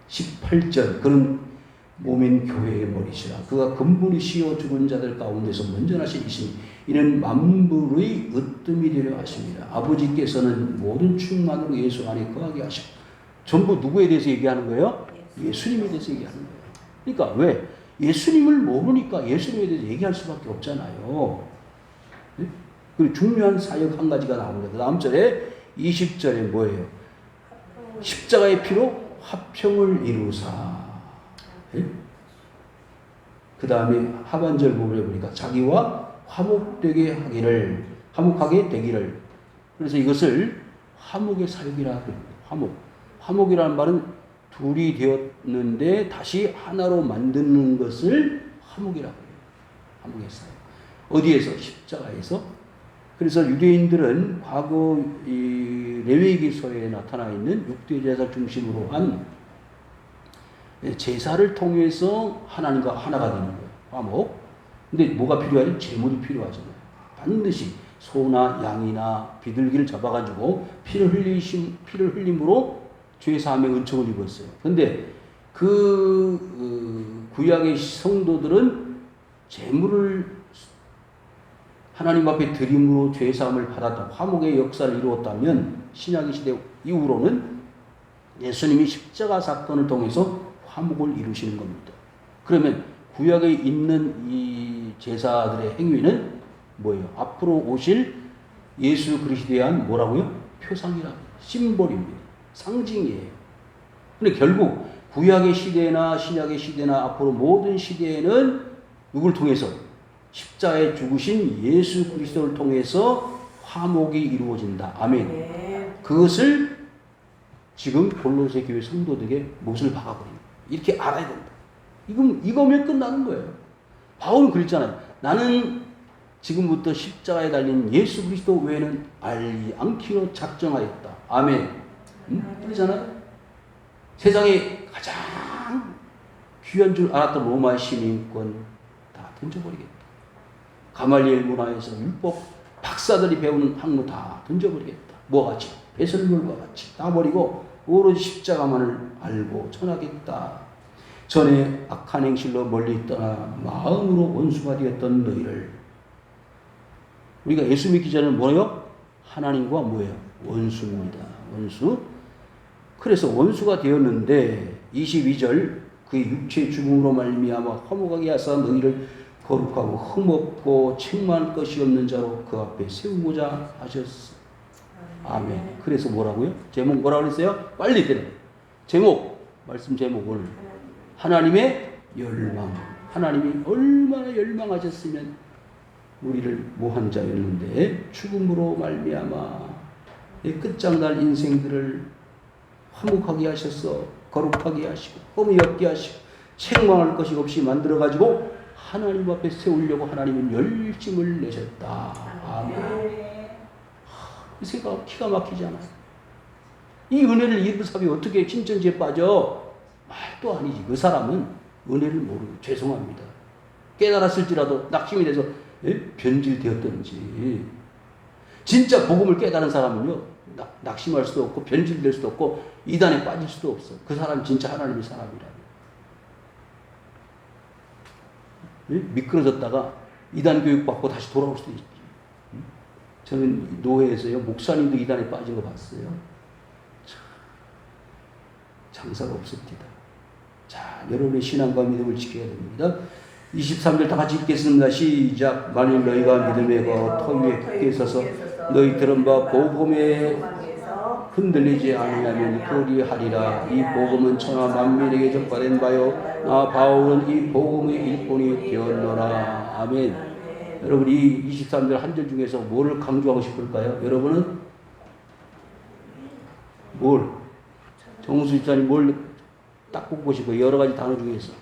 18절 그는 몸인 교회의 머리시라. 그가 근본이시여 죽은 자들 가운데서 먼저 나신 이시니 이는 만물의 으뜸이 되려 하십니다. 아버지께서는 모든 충만으로 예수 안에 거하게 하시고 전부 누구에 대해서 얘기하는 거예요? 예수님에 대해서 얘기하는 거예요. 그러니까 왜? 예수님을 모르니까 예수님에 대해서 얘기할 수밖에 없잖아요. 네? 그리고 중요한 사역 한 가지가 나옵니다. 다음 절에 20절에 뭐예요? 십자가의 피로 화평을 이루사. 네? 그 다음에 하반절 부분에 보니까 자기와 화목하게 되기를. 그래서 이것을 화목의 사역이라 합니다. 화목이라는 말은 둘이 되었는데 다시 하나로 만드는 것을 화목이라고 해요. 화목의 사역. 어디에서? 십자가에서. 그래서 유대인들은 과거 이 레위기서에 나타나 있는 6대 제사 중심으로 한 제사를 통해서 하나님과 하나가 되는 거예요. 화목. 근데 뭐가 필요하죠? 제물이 필요하잖아요. 반드시 소나 양이나 비둘기를 잡아가지고 피를 흘림으로 죄 사함의 은총을 입었어요. 근데 구약의 성도들은 제물을 하나님 앞에 드림으로 죄사함을 받았다. 화목의 역사를 이루었다면 신약의 시대 이후로는 예수님이 십자가 사건을 통해서 화목을 이루시는 겁니다. 그러면 구약에 있는 이 제사들의 행위는 뭐예요? 앞으로 오실 예수 그리스도에 대한 뭐라고요? 표상이라고. 심볼입니다. 상징이에요. 근데 결국 구약의 시대나 신약의 시대나 앞으로 모든 시대에는 누굴 통해서? 십자가에 죽으신 예수 그리스도를 통해서 화목이 이루어진다. 아멘. 그것을 지금 골로새 교회 성도들에게 못을 박아버립니다. 이렇게 알아야 된다. 이거면 끝나는 거예요. 바울은 그랬잖아요. 나는 지금부터 십자가에 달린 예수 그리스도 외에는 알지 않기로 작정하였다. 아멘. 그러잖아요. 세상에 가장 귀한 줄 알았던 로마 시민권 다 던져버리겠다. 가말리엘 문화에서 율법 박사들이 배우는 학문 다 던져버리겠다. 뭐가 같이? 배설물과 같이 다 버리고 오로지 십자가만을 알고 전하겠다. 전에 악한 행실로 멀리 떠나 마음으로 원수가 되었던 너희를, 우리가 예수 믿기 전에는 뭐예요? 하나님과 뭐예요? 원수입니다. 원수. 그래서 원수가 되었는데 22절 그의 육체의 죽음으로 말미암아 화목하게 하사 너희를 거룩하고 흠없고 책망할 것이 없는 자로 그 앞에 세우고자 하셨어. 아멘. 그래서 뭐라고요? 제목 뭐라고 그랬어요? 빨리 들어. 제목, 말씀 제목을 하나님의 열망. 하나님이 얼마나 열망하셨으면 우리를 모한 자였는데 죽음으로 말미암아 끝장날 인생들을 화목하게 하셔서 거룩하게 하시고 흠이 없게 하시고 책망할 것이 없이 만들어가지고 하나님 앞에 세우려고 하나님은 열심을 내셨다. 아멘. 이 생각 기가 막히잖아요. 이 은혜를 입은 사람이 어떻게 신천지에 빠져? 말도 아니지. 그 사람은 은혜를 모르고 죄송합니다. 깨달았을지라도 낙심이 돼서 변질되었던지. 진짜 복음을 깨달은 사람은요, 낙심할 수도 없고 변질될 수도 없고 이단에 빠질 수도 없어. 그 사람이 진짜 하나님의 사람이라. 미끄러졌다가 이단 교육 받고 다시 돌아올 수도 있지. 저는 노회에서요, 목사님도 이단에 빠진 거 봤어요. 장사가 없습니다. 자, 여러분의 신앙과 믿음을 지켜야 됩니다. 23절 다 같이 읽겠습니다. 시작. 만일 너희가 믿음에 거 터위에 굳게 서서 너희 들은 바 복음에 흔들리지 않으면 그리하리라. 이 복음은 천하 만민에게 전파된 바요 나 바울은 이 복음의 일꾼이 되었노라. 아멘. 여러분 이 23절 한 절 중에서 뭐를 강조하고 싶을까요? 여러분은 뭘? 정수 집사님 뭘 딱 꼽고 싶어요? 여러 가지 단어 중에서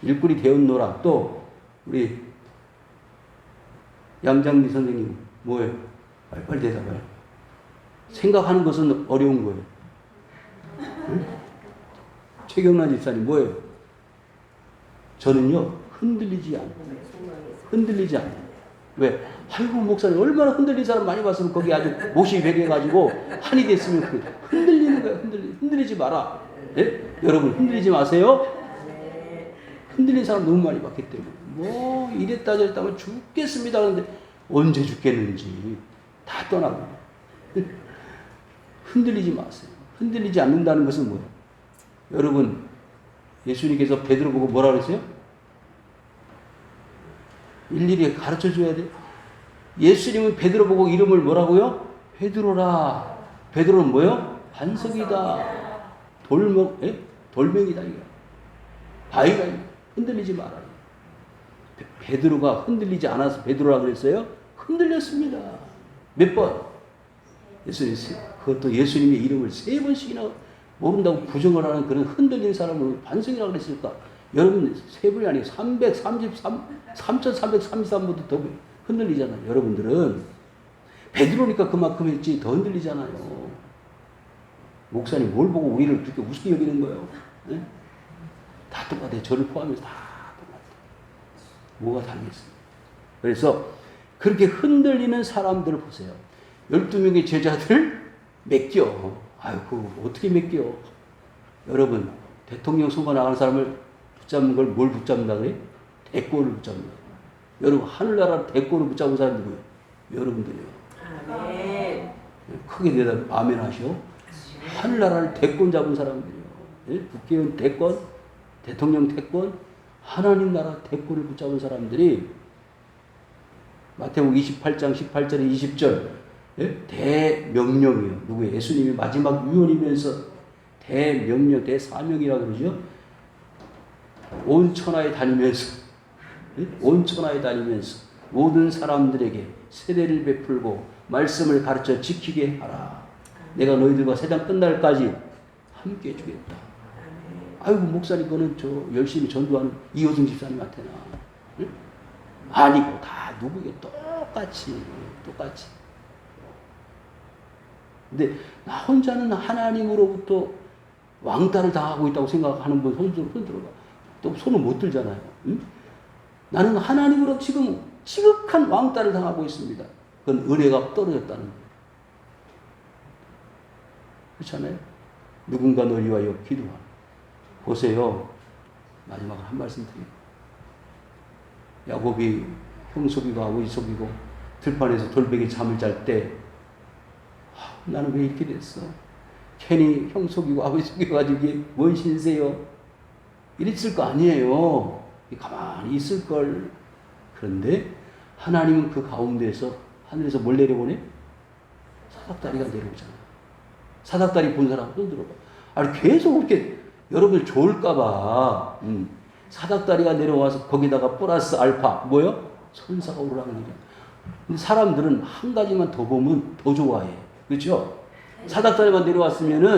일꾼이 되었노라. 또 우리 양장미 선생님 뭐예요? 빨리 대답해요. 생각하는 것은 어려운 거예요. 응? 최경란 집사님 뭐예요? 저는요 흔들리지 않아요. 왜? 아이고 목사님 얼마나 흔들린 사람 많이 봤으면 거기 아주 못이 베개가지고 한이 됐으면 흔들리는 거예요. 흔들리지 마라. 네? 여러분 흔들리지 마세요. 흔들린 사람 너무 많이 봤기 때문에 뭐 이랬다 저랬다 하면 죽겠습니다. 그런데 언제 죽겠는지 다 떠나고. 흔들리지 마세요. 흔들리지 않는다는 것은 뭐예요? 여러분 예수님께서 베드로 보고 뭐라 그랬어요? 일일이 가르쳐 줘야 돼. 예수님은 베드로 보고 이름을 뭐라고요? 베드로라. 베드로는 뭐요? 반석이다. 돌멩이다. 이거. 바위가 흔들리지 마라. 베드로가 흔들리지 않아서 베드로라 그랬어요? 흔들렸습니다. 몇 번? 그것도 예수님의 이름을 3번씩이나 모른다고 부정을 하는 그런 흔들린 사람을 반석이라고 그랬을까? 여러분 3번이 아니고 3,333보다 더 흔들리잖아요. 여러분들은 베드로니까 그만큼 했지 더 흔들리잖아요. 목사님 뭘 보고 우리를 그렇게 우습게 여기는 거예요? 네? 다 똑같아요. 저를 포함해서 다 똑같아요. 뭐가 다르겠어요? 그래서 그렇게 흔들리는 사람들을 보세요. 12명의 제자들 맡겨. 아이고 어떻게 맡겨? 여러분 대통령 선거 나가는 사람을 붙잡는 걸 뭘 붙잡는다 그래? 대권을 붙잡는다. 여러분 하늘나라 대권을 붙잡은 사람이 누구예요? 여러분들이요. 아멘. 크게 대답 아멘 하시오. 하늘나라를 대권 잡은 사람들이요. 예? 국회의원 대권, 대통령 대권, 하나님 나라 대권을 붙잡은 사람들이 마태복음 28장 18절에 20절 예? 대명령이요. 누구예요? 예수님이 마지막 유언이면서 대명령, 대사명이라고 그러죠. 온 천하에 다니면서 예? 온 천하에 다니면서 모든 사람들에게 세례를 베풀고 말씀을 가르쳐 지키게 하라. 내가 너희들과 세상 끝날까지 함께 해주겠다. 아이고 목사님 그거는 저 열심히 전도하는 이호승 집사님한테나 응? 아니고 다 누구게 똑같이. 근데 나 혼자는 하나님으로부터 왕따를 당하고 있다고 생각하는 분 손 들어봐. 또 손을 못 들잖아요. 응? 나는 하나님으로 지금 지극한 왕따를 당하고 있습니다. 그건 은혜가 떨어졌다는 거예요. 그렇잖아요. 누군가 너를 위하여 기도하라. 보세요. 마지막으로 한 말씀 드립니다. 야곱이 형 속이고 아버지 속이고 들판에서 돌베개 잠을 잘 때 나는 왜 이렇게 됐어? 괜히 형 속이고 아버지 속여가지고 이게 뭔 신세요? 이랬을 거 아니에요. 가만히 있을 걸. 그런데 하나님은 그 가운데에서 하늘에서 뭘 내려보내? 사닥다리가 내려오잖아. 사닥다리 본 사람 손 들어봐. 아니 계속 그렇게 여러분들 좋을까봐 사닥다리가 내려와서 거기다가 플러스 알파 뭐요? 천사가 오르라는 일이야. 근데 사람들은 한 가지만 더 보면 더 좋아해. 그렇죠? 사닥다리만 내려왔으면은